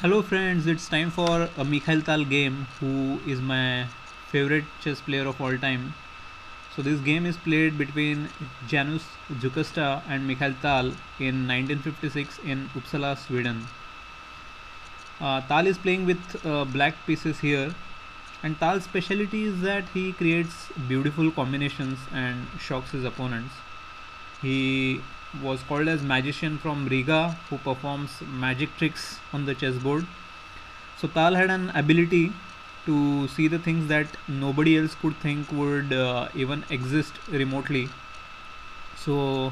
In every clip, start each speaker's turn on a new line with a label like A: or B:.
A: Hello friends, it's time for a Mikhail Tal game, who is my favorite chess player of all time. So this game is played between Janus Jukasta and Mikhail Tal in 1956 in Uppsala, Sweden. Tal is playing with black pieces here, and Tal's specialty is that he creates beautiful combinations and shocks his opponents. He was called as magician from Riga, who performs magic tricks on the chessboard. So Tal had an ability to see the things that nobody else could think would even exist remotely. So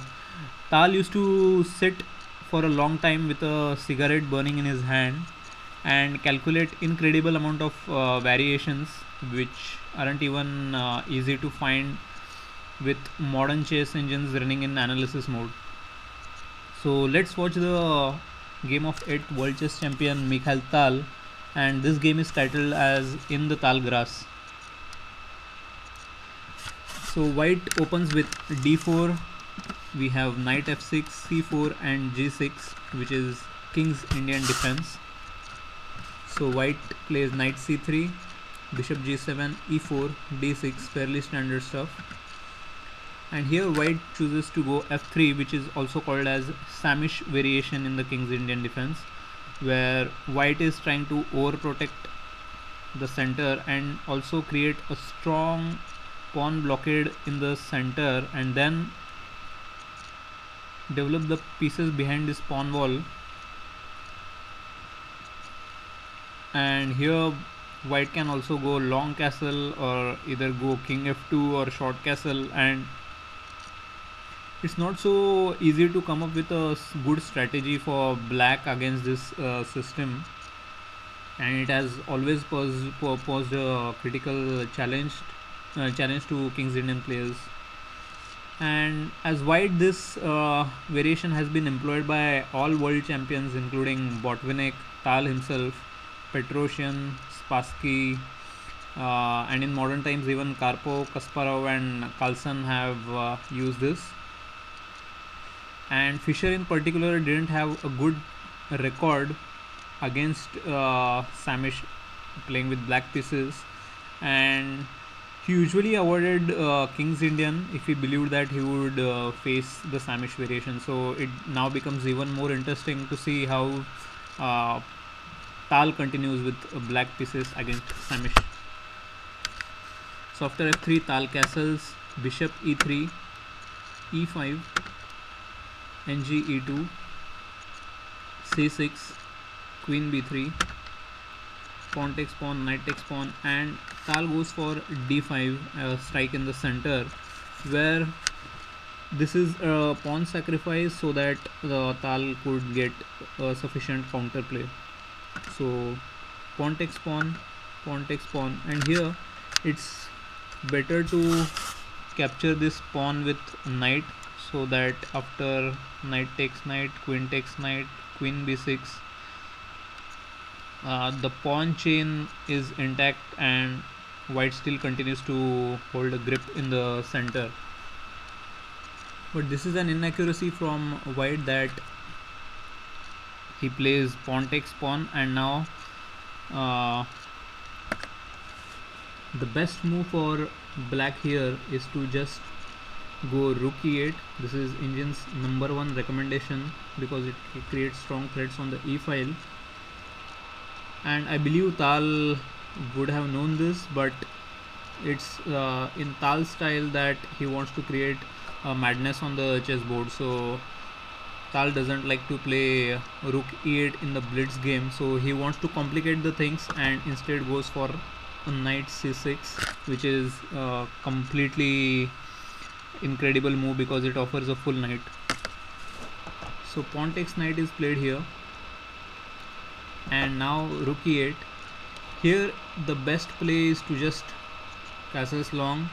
A: Tal used to sit for a long time with a cigarette burning in his hand and calculate incredible amount of variations which aren't even easy to find with modern chess engines running in analysis mode. So let's watch the game of 8th World Chess Champion Mikhail Tal, and this game is titled as In the Tal Grass. So white opens with d4. We have knight f6, c4, and g6, which is King's Indian defense. So white plays knight c3, bishop g7, e4, d6, fairly standard stuff. And here white chooses to go f3, which is also called as Samish variation in the King's Indian defense, where white is trying to overprotect the center and also create a strong pawn blockade in the center, and then develop the pieces behind this pawn wall. And here white can also go long castle or either go king f2 or short castle, and it's not so easy to come up with a good strategy for black against this system, and it has always posed a critical challenge to King's Indian players. And as white, this variation has been employed by all world champions, including Botvinnik, Tal himself, Petrosian, Spassky, and in modern times even Karpov, Kasparov, and Carlsen have used this. And Fischer in particular didn't have a good record against Samish playing with black pieces, and he usually avoided King's Indian if he believed that he would face the Samish variation. So it now becomes even more interesting to see how uh, Tal continues with black pieces against Samish. So after f3, Tal castles, bishop e3, e5, ng e2, c6, queen b3, pawn takes pawn, knight takes pawn, and Tal goes for d5, a strike in the center, where this is a pawn sacrifice so that the Tal could get sufficient counterplay. So pawn takes pawn, pawn takes pawn, and here it's better to capture this pawn with knight, so that after knight takes knight, queen takes knight, queen b6, the pawn chain is intact and white still continues to hold a grip in the center. But this is an inaccuracy from white, that he plays pawn takes pawn, and now uh, the best move for black here is to just go rook e8. This is Indian's number one recommendation because it creates strong threats on the e file, and I believe Tal would have known this, but it's in Tal's style that he wants to create madness on the chessboard. So Tal doesn't like to play rook e8 in the blitz game, so he wants to complicate the things and instead goes for a knight c6, which is completely incredible move because it offers a full knight. So pawn takes knight is played here, and now rook e8. Here the best play is to just castles long,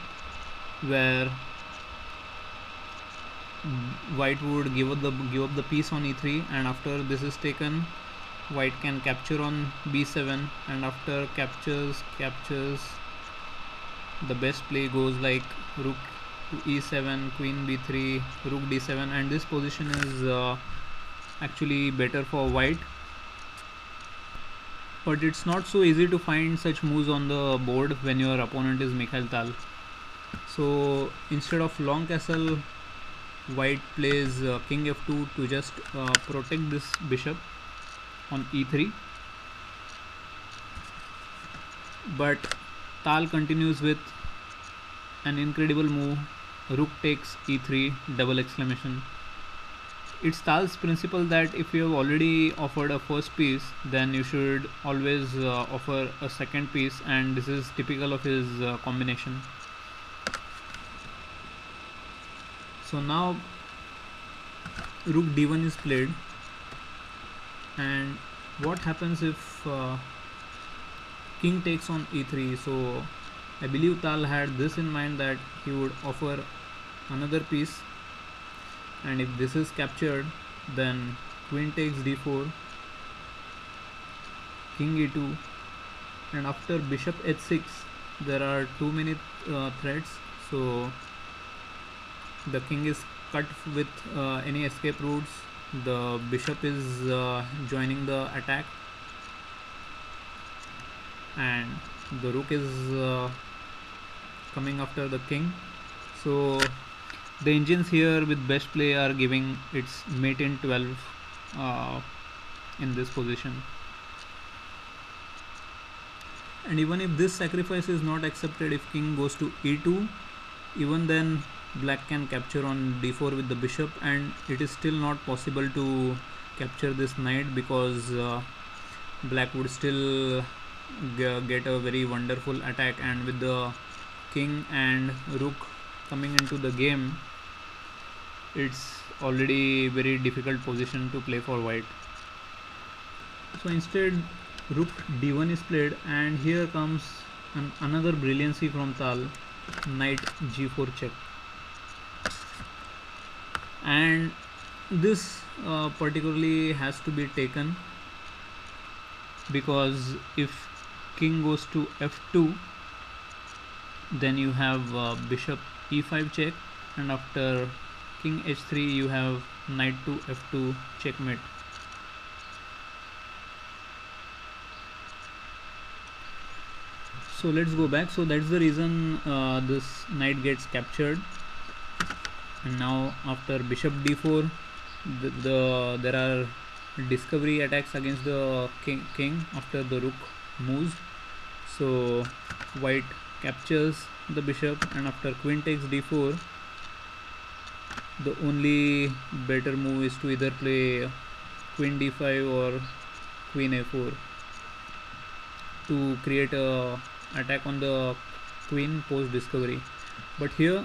A: where white would give up the piece on e3, and after this is taken, white can capture on b7, and after captures, the best play goes like rook to e7, queen b3, rook d7, and this position is actually better for white. but it's not so easy to find such moves on the board when your opponent is Mikhail Tal. So instead of long castle, white plays king f2 to just protect this bishop on e3, but Tal continues with an incredible move, rook takes e3 double exclamation. It's Tal's principle that if you have already offered a first piece, then you should always offer a second piece, and this is typical of his combination. So now rook d1 is played, and what happens if king takes on e3? So I believe Tal had this in mind, that he would offer another piece, and if this is captured, then queen takes d4, king e2, and after bishop h6 there are too many threats, so the king is cut with any escape routes. The bishop is joining the attack, and the rook is coming after the king. So the engines here with best play are giving its mate in 12 in this position. And even if this sacrifice is not accepted, if king goes to e2, even then black can capture on d4 with the bishop, and it is still not possible to capture this knight, because black would still get a very wonderful attack, and with the king and rook coming into the game, it's already very difficult position to play for white. So instead rook d1 is played, and here comes another brilliancy from Tal, knight g4 check. And this particularly has to be taken, because if king goes to f2, then you have bishop e5 check, and after king h3 you have knight to f2 checkmate. So let's go back. So that's the reason this knight gets captured, and now after bishop d4 there are discovery attacks against the king after the rook moves. So white captures the bishop, and after queen takes d4, the only better move is to either play queen d5 or queen a4 to create a attack on the queen post discovery. But here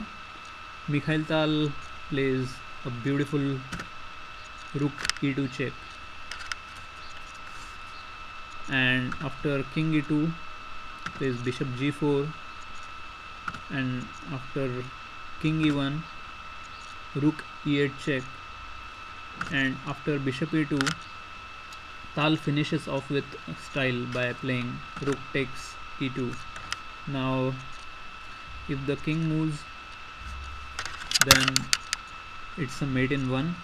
A: Mikhail Tal plays a beautiful rook e2 check, and after king e2 plays bishop g4, and after king e1 rook e8 check, and after bishop e2 Tal finishes off with style by playing rook takes e2. Now if the king moves, then it's a mate in 1,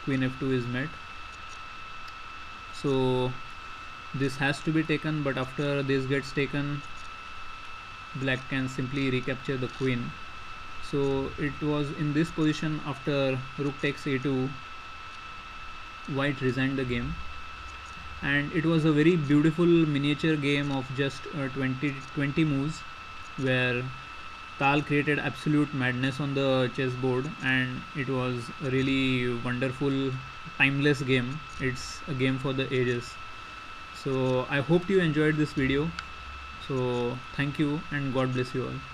A: queen f2 is met. So this has to be taken, but after this gets taken, black can simply recapture the queen. So it was in this position, after rook takes a2, white resigned the game, and it was a very beautiful miniature game of just 20 moves, where Tal created absolute madness on the chessboard, and it was a really wonderful, timeless game. It's a game for the ages. So I hope you enjoyed this video. So thank you, and God bless you all.